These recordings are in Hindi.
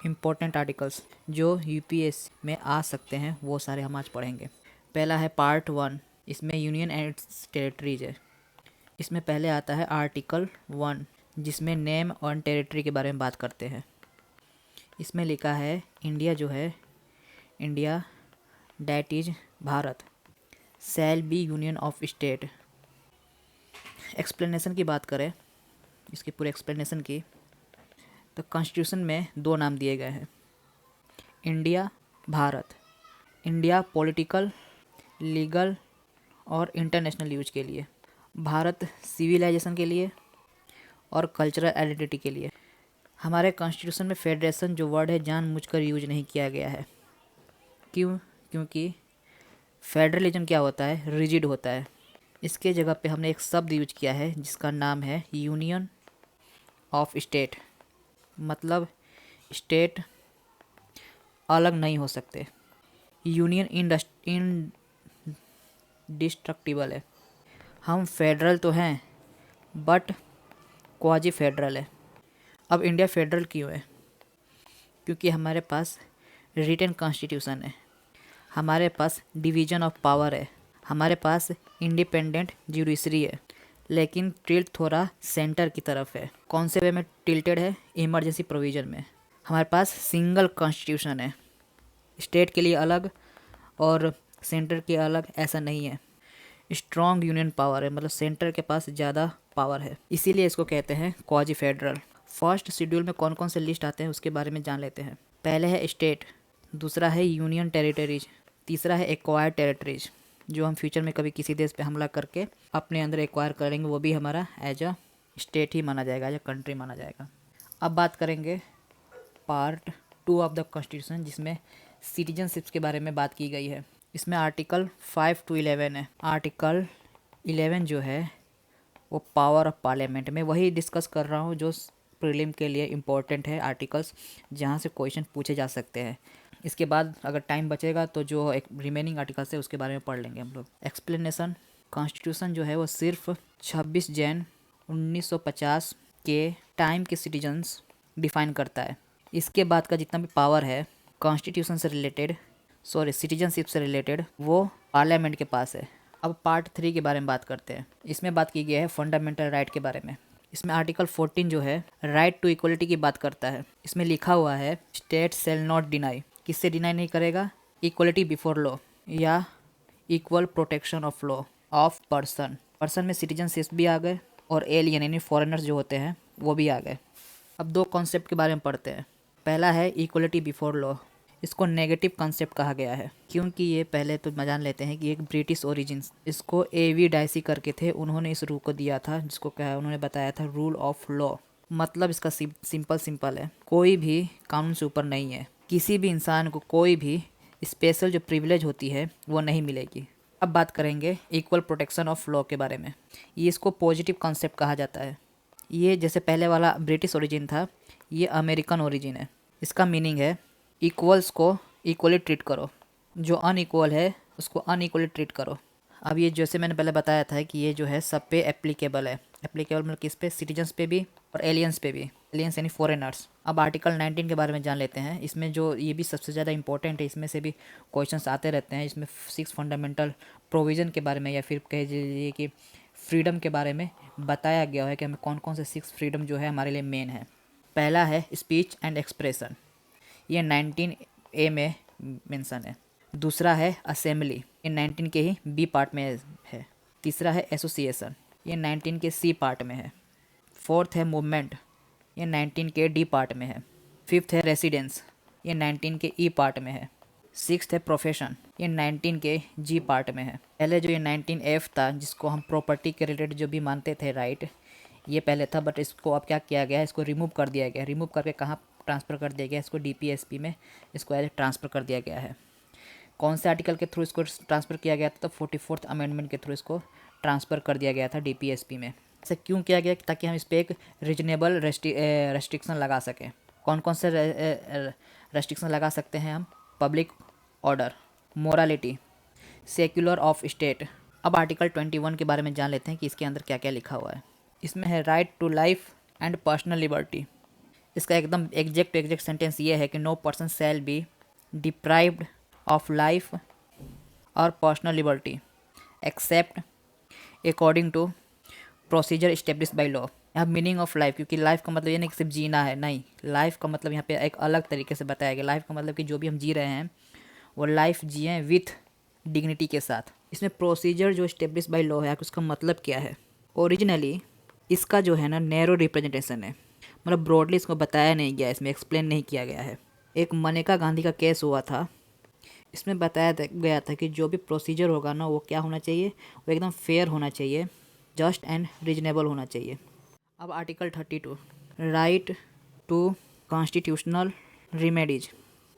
इम्पोर्टेंट आर्टिकल्स जो यूपीएससी में आ सकते हैं वो सारे हम आज पढ़ेंगे। पहला है पार्ट 1, इसमें यूनियन एंड इट्स टेरिटरीज है। इसमें पहले आता है आर्टिकल 1 जिसमें नेम और टेरिटरी के बारे में बात करते हैं। इसमें लिखा है इंडिया जो है, India that is Bharat shall be union of state. Explanation की बात करें, इसकी पूरी एक्सप्लेनेशन की, तो कॉन्स्टिट्यूशन में 2 नाम दिए गए हैं, India, Bharat. India political, legal और इंटरनेशनल यूज के लिए, भारत सिविलाइजेशन के लिए और कल्चरल आइडेंटिटी के लिए। हमारे कॉन्स्टिट्यूशन में फेडरेशन जो वर्ड है जानबूझकर यूज नहीं किया गया है। क्यों? क्योंकि फेडरलिज्म क्या होता है, रिजिड होता है। इसके जगह पे हमने एक शब्द यूज किया है जिसका नाम है यूनियन ऑफ स्टेट। मतलब स्टेट अलग नहीं हो सकते। यूनियन इनडिस्ट्रक्टिबल है। हम फेडरल तो हैं बट क्वाजी फेडरल है। अब इंडिया फेडरल क्यों है? क्योंकि हमारे पास रिटन कॉन्स्टिट्यूशन है, हमारे पास डिवीज़न ऑफ पावर है, हमारे पास इंडिपेंडेंट जुडिशरी है, लेकिन टिल्ट थोड़ा सेंटर की तरफ है। कौन से वे में टिल्टेड है? इमरजेंसी प्रोविज़न में। हमारे पास सिंगल कॉन्स्टिट्यूशन है, स्टेट के लिए अलग और सेंटर के अलग ऐसा नहीं है। स्ट्रॉन्ग यूनियन पावर है, मतलब सेंटर के पास ज़्यादा पावर है, इसीलिए इसको कहते हैं क्वाजी फेडरल। फर्स्ट शेड्यूल में कौन कौन से लिस्ट आते हैं उसके बारे में जान लेते हैं। पहले है स्टेट, दूसरा है यूनियन टेरिटरीज, तीसरा है एक्वायर्ड टेरिटरीज जो हम फ्यूचर में कभी किसी देश पे हमला करके अपने अंदर एक्वायर करेंगे, वो भी हमारा एज अ स्टेट ही माना जाएगा, एज अ कंट्री माना जाएगा। अब बात करेंगे पार्ट 2 ऑफ द कॉन्स्टिट्यूशन जिसमें सिटीजनशिप्स के बारे में बात की गई है। इसमें आर्टिकल 5 to 11 है। आर्टिकल 11 जो है वो पावर ऑफ पार्लियामेंट में, वही डिस्कस कर रहा हूँ जो प्रीलिम के लिए इम्पोर्टेंट है आर्टिकल्स, जहाँ से क्वेश्चन पूछे जा सकते हैं। इसके बाद अगर टाइम बचेगा तो जो एक रिमेनिंग आर्टिकल्स है उसके बारे में पढ़ लेंगे हम लोग। एक्सप्लेनेशन, कॉन्स्टिट्यूशन जो है वो सिर्फ 26 जनवरी 1950 के टाइम के सिटीजन्स डिफाइन करता है। इसके बाद का जितना भी पावर है कॉन्स्टिट्यूशन से रिलेटेड, सिटीजनशिप से रिलेटेड, वो पार्लियामेंट के पास है। अब पार्ट 3 के बारे में बात करते हैं। इसमें बात की गई है फंडामेंटल राइट के बारे में। इसमें आर्टिकल 14 जो है राइट टू इक्वलिटी की बात करता है। इसमें लिखा हुआ है स्टेट सेल नॉट डिनाई, किससे डिनाई नहीं करेगा? इक्वलिटी बिफोर लॉ या equal protection of law of person. Person में सिटीजनशिप भी आ गए और एलियन यानी फॉरेनर्स जो होते हैं वो भी आ गए। अब 2 कॉन्सेप्ट के बारे में पढ़ते हैं। पहला है इक्वलिटी बिफोर लॉ। इसको नेगेटिव कॉन्सेप्ट कहा गया है क्योंकि ये पहले तो जान लेते हैं कि एक ब्रिटिश ओरिजिन्स, इसको एवी डाइसी करके थे, उन्होंने इस रूल को दिया था जिसको क्या है उन्होंने बताया था रूल ऑफ लॉ। मतलब इसका सिंपल है, कोई भी कानून से ऊपर नहीं है। किसी भी इंसान को कोई भी स्पेशल जो प्रिविलेज होती है वो नहीं मिलेगी। अब बात करेंगे इक्वल प्रोटेक्शन ऑफ लॉ के बारे में। ये इसको पॉजिटिव कॉन्सेप्ट कहा जाता है। ये जैसे पहले वाला ब्रिटिश ओरिजिन था, ये अमेरिकन ओरिजिन है। इसका मीनिंग है इक्वल्स को इक्वली ट्रीट करो, जो अनइक्वल है उसको अनइक्वली ट्रीट करो। अब ये जैसे मैंने पहले बताया था कि ये जो है सब पे एप्लीकेबल है। एप्लीकेबल मतलब किस पे? सिटीजन्स पे भी और एलियंस पे भी। एलियंस यानी फॉरेनर्स। अब आर्टिकल 19 के बारे में जान लेते हैं। इसमें जो ये भी सबसे ज़्यादा इंपॉर्टेंट है, इसमें से भी क्वेश्चंस आते रहते हैं। इसमें 6 फंडामेंटल प्रोविज़न के बारे में या फिर कह दीजिए कि फ्रीडम के बारे में बताया गया है कि हमें कौन कौन से 6 फ्रीडम जो है हमारे लिए मेन है। पहला है स्पीच एंड एक्सप्रेशन, ये 19A में मेंशन है। दूसरा है असेंबली, ये 19 के ही बी पार्ट में है। तीसरा है एसोसिएशन, ये 19 के सी पार्ट में है। फोर्थ है मूवमेंट, ये 19 के डी पार्ट में है। फिफ्थ है रेसिडेंस, ये 19 के ई पार्ट में है। सिक्स्थ है प्रोफेशन, ये 19 के जी पार्ट में है। पहले जो ये 19F था जिसको हम प्रॉपर्टी के रिलेटेड जो भी मानते थे राइट, ये पहले था, बट इसको अब क्या किया गया है, इसको रिमूव कर दिया गया। रिमूव करके कहाँ ट्रांसफ़र कर दिया गया? इसको DPSP में इसको एज ट्रांसफ़र कर दिया गया है। कौन से आर्टिकल के थ्रू इसको ट्रांसफ़र किया गया था? तो 44th अमेंडमेंट के थ्रू इसको ट्रांसफ़र कर दिया गया था DPSP में। ऐसा क्यों किया गया? ताकि हम इस पर एक रीजनेबल रेस्ट्रिक्शन लगा सकें। कौन कौन से रेस्ट्रिक्शन लगा सकते हैं हम? Public order, morality, secular of state. अब आर्टिकल 21 के बारे में जान लेते हैं कि इसके अंदर क्या क्या लिखा हुआ है। इसमें है right to life and personal liberty. इसका एकदम एग्जैक्ट सेंटेंस ये है कि no person shall be deprived of life और personal liberty except according to procedure establish by law. यहाँ मीनिंग ऑफ लाइफ, क्योंकि लाइफ का मतलब ये नहीं कि सिर्फ जीना है, नहीं, लाइफ का मतलब यहाँ पे एक अलग तरीके से बताया गया। लाइफ का मतलब कि जो भी हम जी रहे हैं वो लाइफ जिए विथ डिग्निटी के साथ। इसमें प्रोसीजर जो इस्टेब्लिश बाई लॉ है, उसका मतलब क्या है? ओरिजिनली इसका जो है ना नैरो रिप्रेजेंटेशन है, मतलब ब्रॉडली इसको बताया नहीं गया, इसमें एक्सप्लेन नहीं किया गया है। एक मनेका गांधी का केस हुआ था, इसमें बताया गया था कि जो भी प्रोसीजर होगा ना वो क्या होना चाहिए, वो एकदम फेयर होना चाहिए, जस्ट एंड रीजनेबल होना चाहिए। अब article 32 right to constitutional remedies,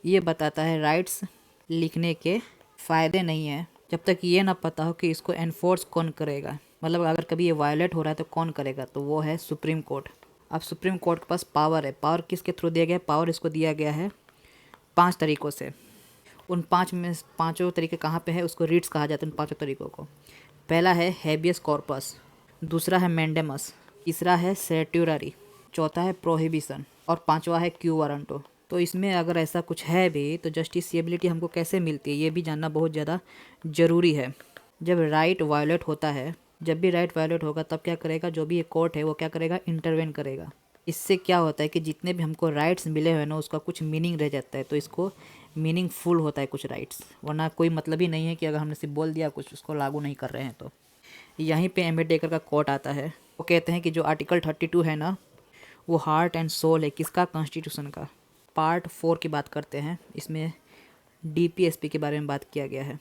ये बताता है राइट्स लिखने के फ़ायदे नहीं हैं जब तक ये ना पता हो कि इसको एनफोर्स कौन करेगा, मतलब अगर कभी ये वायलेट हो रहा है तो कौन करेगा, तो वो है सुप्रीम कोर्ट। अब सुप्रीम कोर्ट के पास पावर है, पावर किसके थ्रू दिया गया है? पावर इसको दिया गया है 5 तरीक़ों से। उन 5 में 5 तरीके कहाँ पे है? उसको रीट्स कहा जाता है उन 5 तरीक़ों को। पहला है हैबियस कॉर्पस, दूसरा है मैंडेमस, तीसरा है सेट्यूररी, चौथा है प्रोहिबिशन और 5वां है क्यू वारंटो। तो इसमें अगर ऐसा कुछ है भी तो जस्टिसिएबिलिटी हमको कैसे मिलती है ये भी जानना बहुत ज़्यादा ज़रूरी है। जब राइट वायलेट होता है, जब भी राइट वायलेट होगा तब क्या करेगा? जो भी ये कोर्ट है वो क्या करेगा? इंटरवेन करेगा। इससे क्या होता है कि जितने भी हमको राइट्स मिले हुए ना उसका कुछ मीनिंग रह जाता है, तो इसको मीनिंगफुल होता है कुछ राइट्स, वरना कोई मतलब ही नहीं है कि अगर हमने सिर्फ बोल दिया कुछ उसको लागू नहीं कर रहे हैं। तो यहीं पे एम्बेडकर का कोट आता है, वो कहते हैं कि जो आर्टिकल 32 है ना वो हार्ट एंड सोल है किसका? कॉन्स्टिट्यूशन का। पार्ट 4 की बात करते हैं, इसमें डीपीएसपी के बारे में बात किया गया है।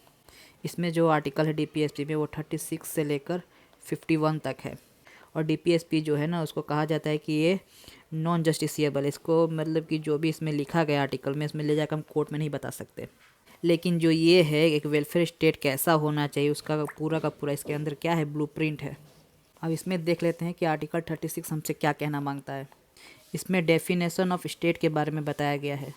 इसमें जो आर्टिकल है डीपीएसपी में वो 36 से लेकर 51 तक है। और डीपीएसपी जो है ना उसको कहा जाता है कि ये नॉन जस्टिसिएबल, इसको मतलब कि जो भी इसमें लिखा गया आर्टिकल में इसमें ले जाकर हम कोर्ट में नहीं बता सकते। लेकिन जो ये है एक वेलफेयर स्टेट कैसा होना चाहिए उसका पूरा का पूरा इसके अंदर क्या है? ब्लूप्रिंट है। अब इसमें देख लेते हैं कि आर्टिकल 36 हमसे क्या कहना मांगता है। इसमें डेफिनेशन ऑफ स्टेट के बारे में बताया गया है,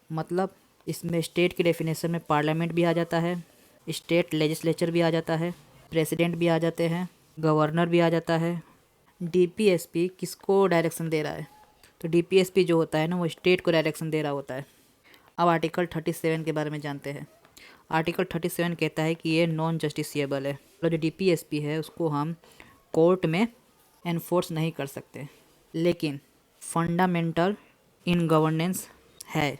मतलब इसमें स्टेट की डेफिनेशन में पार्लियामेंट भी आ जाता है, स्टेट लेजिस्लेचर भी आ जाता है, प्रेसिडेंट भी आ जाते हैं, गवर्नर भी आ जाता है। डीपीएसपी किसको डायरेक्शन दे रहा है? तो डीपीएसपी जो होता है ना वो स्टेट को डायरेक्शन दे रहा होता है। अब आर्टिकल 37 के बारे में जानते हैं। आर्टिकल 37 कहता है कि ये नॉन जस्टिसिएबल है, तो जो डीपीएसपी है उसको हम कोर्ट में एनफोर्स नहीं कर सकते, लेकिन फंडामेंटल इन गवर्नेंस है।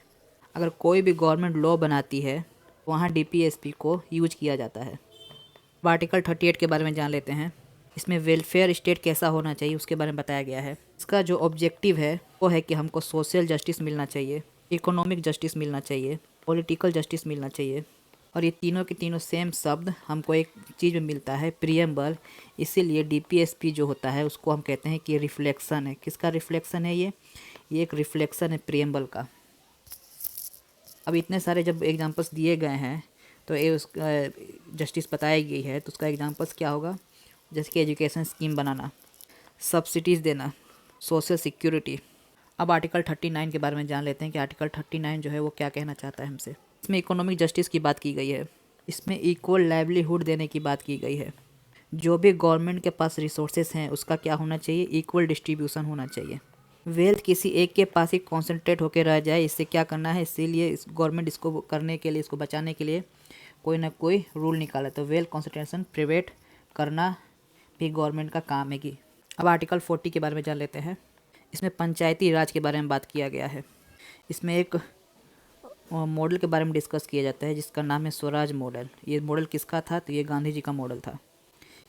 अगर कोई भी गवर्नमेंट लॉ बनाती है वहाँ डीपीएसपी को यूज किया जाता है। अब आर्टिकल 38 के बारे में जान लेते हैं। इसमें वेलफेयर स्टेट कैसा होना चाहिए उसके बारे में बताया गया है। इसका जो ऑब्जेक्टिव है वो है कि हमको सोशल जस्टिस मिलना चाहिए, इकोनॉमिक जस्टिस मिलना चाहिए, पॉलिटिकल जस्टिस मिलना चाहिए। और ये तीनों के तीनों सेम शब्द हमको एक चीज़ में मिलता है, प्रियम्बल। इसीलिए डीपीएसपी जो होता है उसको हम कहते हैं कि रिफ्लेक्शन है। किसका रिफ्लेक्शन है? ये एक रिफ्लेक्शन है प्रियम्बल का। अब इतने सारे जब एग्जांपल्स दिए गए हैं तो ये उस जस्टिस बताई गई है तो उसका एग्जांपल्स क्या होगा? जैसे कि एजुकेशन स्कीम बनाना, सब्सिडीज़ देना, सोशल सिक्योरिटी। अब आर्टिकल 39 के बारे में जान लेते हैं कि आर्टिकल 39 जो है वो क्या कहना चाहता है हमसे। इसमें इकोनॉमिक जस्टिस की बात की गई है, इसमें इक्वल लाइवलीहुड देने की बात की गई है। जो भी गवर्नमेंट के पास रिसोर्सेज हैं उसका क्या होना चाहिए? इक्वल डिस्ट्रीब्यूशन होना चाहिए। वेल्थ किसी एक के पास ही कॉन्सेंट्रेट होकर रह जाए, इससे क्या करना है? इसीलिए इस गवर्नमेंट इसको करने के लिए, इसको बचाने के लिए कोई ना कोई रूल निकाला। तो वेल्थ कॉन्सेंट्रेशन प्रिवेंट करना भी गवर्नमेंट का काम है कि। अब आर्टिकल 40 के बारे में जान लेते हैं। इसमें पंचायती राज के बारे में बात किया गया है। इसमें एक मॉडल के बारे में डिस्कस किया जाता है जिसका नाम है स्वराज मॉडल। ये मॉडल किसका था? तो ये गांधी जी का मॉडल था।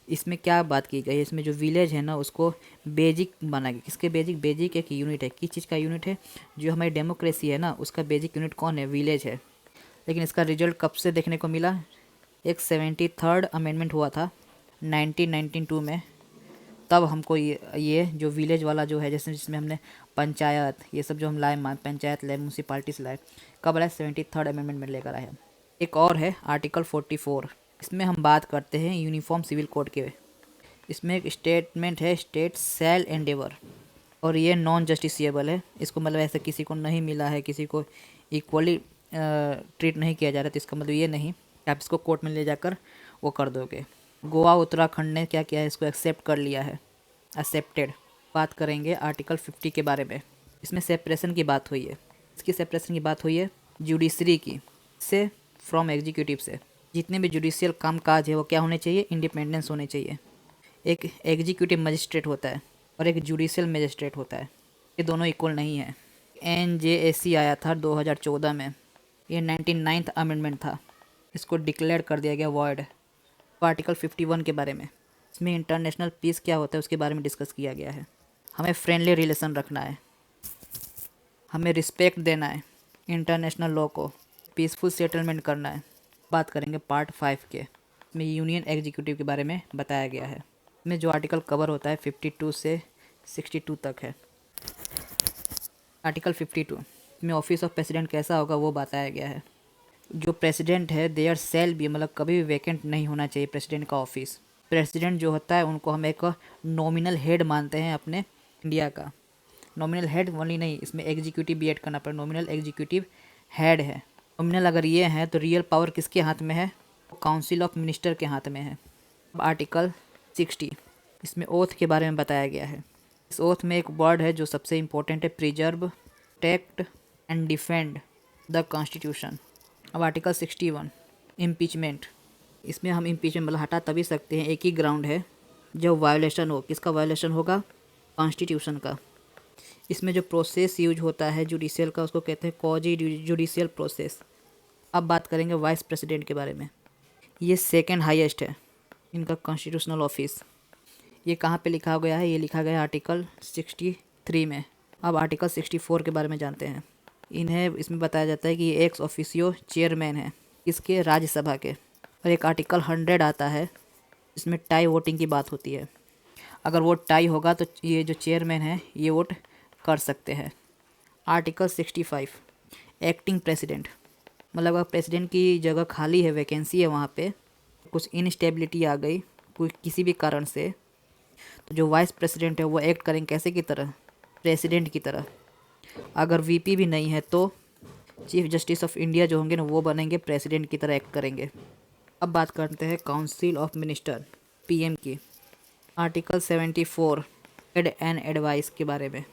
इसमें क्या बात की गई है? इसमें जो विलेज है ना उसको बेसिक बना गया। किसके बेसिक? बेसिक एक यूनिट है। किस चीज़ का यूनिट है? जो हमारी डेमोक्रेसी है ना उसका बेसिक यूनिट कौन है? विलेज है। लेकिन इसका रिजल्ट कब से देखने को मिला? एक 73rd अमेंडमेंट हुआ था 1992 में, तब हमको ये जो विलेज वाला जो है, जैसे जिसमें हमने पंचायत ये सब जो हम लाए, पंचायत लाए, म्यूनसिपाल्टीज लाए, कब लाए? 73rd अमेंडमेंट में लेकर आए हम। एक और है आर्टिकल 44, इसमें हम बात करते हैं यूनिफॉर्म सिविल कोड के। इसमें एक स्टेटमेंट है स्टेट शैल एंडेवर, और ये नॉन जस्टिसिएबल है। इसको मतलब ऐसे किसी को नहीं मिला है, किसी को इक्वली ट्रीट नहीं किया जा रहा, तो इसका मतलब ये नहीं कि आप इसको कोर्ट में ले जाकर वो कर दोगे। गोवा उत्तराखंड ने क्या किया है? इसको एक्सेप्ट कर लिया है, एक्सेप्टेड। बात करेंगे आर्टिकल 50 के बारे में। इसमें सेपरेशन की बात हुई है। इसकी सेपरेशन की बात हुई है जुडिशरी की से फ्रॉम एग्जीक्यूटिव से। जितने भी जुडिशियल काम काज है वो क्या होने चाहिए, इंडिपेंडेंस होने चाहिए। एक एग्जीक्यूटिव मजिस्ट्रेट होता है और एक जुडिशियल मजिस्ट्रेट होता है, ये दोनों इक्वल नहीं है। NJAC आया था 2014 में, ये 99th अमेंडमेंट था, इसको डिक्लेयर कर दिया गया वॉइड। आर्टिकल 51 के बारे में, इसमें इंटरनेशनल पीस क्या होता है उसके बारे में डिस्कस किया गया है। हमें फ्रेंडली रिलेशन रखना है, हमें रिस्पेक्ट देना है इंटरनेशनल लॉ को, पीसफुल सेटलमेंट करना है। बात करेंगे पार्ट 5 के, इसमें यूनियन एग्जीक्यूटिव के बारे में बताया गया है। इसमें जो आर्टिकल कवर होता है 52 से 62 तक है। आर्टिकल 52 में ऑफिस ऑफ प्रेसिडेंट कैसा होगा वो बताया गया है। जो प्रेसिडेंट है देयर सेल भी, मतलब कभी भी वैकेंट नहीं होना चाहिए प्रेसिडेंट का ऑफिस। प्रेसिडेंट जो होता है उनको हम एक नॉमिनल हेड मानते हैं अपने इंडिया का। नॉमिनल हेड ओनली नहीं, इसमें एग्जीक्यूटिव भी ऐड करना पड़ेगा, नॉमिनल एग्जीक्यूटिव हेड है। नॉमिनल अगर ये है तो रियल पावर किसके हाथ में है, काउंसिल ऑफ मिनिस्टर के हाथ में है। अब आर्टिकल 60, इसमें ओथ के बारे में बताया गया है। इस ओथ में एक वर्ड है जो सबसे इम्पोर्टेंट है, preserve, protect and defend the constitution. अब आर्टिकल 61 इम्पीचमेंट, इसमें हम इम्पीचमेंट मतलब हटा तभी सकते हैं, एक ही ग्राउंड है जब वायोलेशन हो। किसका वायोलेशन होगा, कॉन्स्टिट्यूशन का। इसमें जो प्रोसेस यूज होता है जुडिशियल का उसको कहते हैं क्वाजी जुडिशियल प्रोसेस। अब बात करेंगे वाइस प्रेसिडेंट के बारे में, ये सेकंड हाईएस्ट है इनका कॉन्स्टिट्यूशनल ऑफिस। ये कहाँ पे लिखा गया है, ये लिखा गया है आर्टिकल 63 में। अब आर्टिकल 64 के बारे में जानते हैं। इन्हें इसमें बताया जाता है कि ये एक्स ऑफिसियो चेयरमैन है इसके राज्यसभा के। और एक आर्टिकल 100 आता है, इसमें टाई वोटिंग की बात होती है। अगर वोट टाई होगा तो ये जो चेयरमैन है ये वोट कर सकते हैं। आर्टिकल 65 एक्टिंग प्रेसिडेंट, मतलब अगर प्रेसिडेंट की जगह खाली है, वैकेंसी है, वहाँ पे कुछ इनस्टेबिलिटी आ गई कोई किसी भी कारण से, तो जो वाइस प्रेसिडेंट है वो एक्ट करेंगे कैसे की तरह, प्रेसिडेंट की तरह। अगर वीपी भी नहीं है तो चीफ जस्टिस ऑफ इंडिया जो होंगे ना वो बनेंगे, प्रेसिडेंट की तरह एक्ट करेंगे। अब बात करते हैं काउंसिल ऑफ मिनिस्टर पीएम की। आर्टिकल 74 एड एंड एडवाइस के बारे में,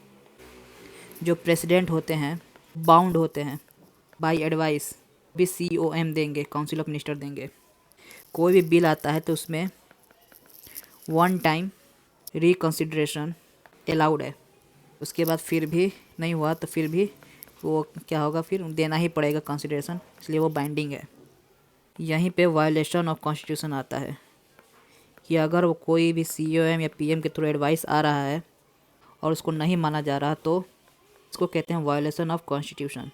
जो प्रेसिडेंट होते हैं बाउंड होते हैं बाय एडवाइस भी COM देंगे, काउंसिल ऑफ मिनिस्टर देंगे। कोई भी बिल आता है तो उसमें 1 टाइम रिकन्सिडरेशन अलाउड है, उसके बाद फिर भी नहीं हुआ तो फिर भी वो क्या होगा, फिर देना ही पड़ेगा कंसिडरेशन, इसलिए वो बाइंडिंग है। यहीं पे वायलेशन ऑफ कॉन्स्टिट्यूशन आता है कि अगर वो कोई भी COM या PM के थ्रू एडवाइस आ रहा है और उसको नहीं माना जा रहा तो इसको कहते हैं वायलेशन ऑफ कॉन्स्टिट्यूशन।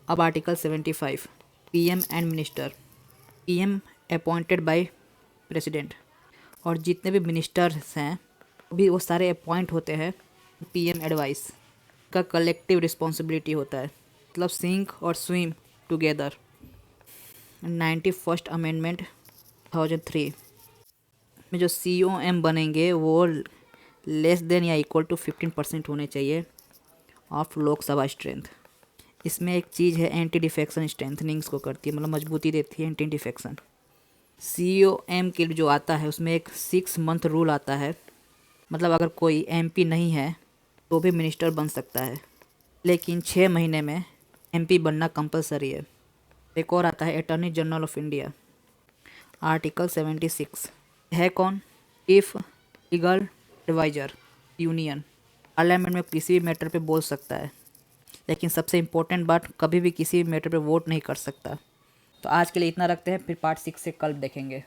अब article 75 PM and minister, PM appointed by president, और जितने भी मिनिस्टर्स हैं भी वो सारे अपॉइंट होते हैं PM एडवाइस का कलेक्टिव रिस्पॉन्सिबिलिटी होता है, मतलब सिंक और स्विम टुगेदर। 91st अमेंडमेंट 2003 में जो COM बनेंगे वो लेस देन या इक्वल टू 15% होने चाहिए ऑफ लोकसभा स्ट्रेंथ। इसमें एक चीज़ है एंटी डिफेक्शन स्ट्रेंथनिंग्स को करती है, मतलब मजबूती देती है एंटी डिफेक्शन। COM के जो आता है उसमें एक 6 मंथ रूल आता है, मतलब अगर कोई MP नहीं है तो भी मिनिस्टर बन सकता है, लेकिन 6 महीने में MP बनना कंपलसरी है। एक और आता है attorney general of India. Article 76 है कौन, chief legal adviser union. Parliament में किसी भी मैटर पे बोल सकता है, लेकिन सबसे इम्पोर्टेंट बात कभी भी किसी भी मैटर पे वोट नहीं कर सकता। तो आज के लिए इतना रखते हैं, फिर पार्ट 6 से कल देखेंगे।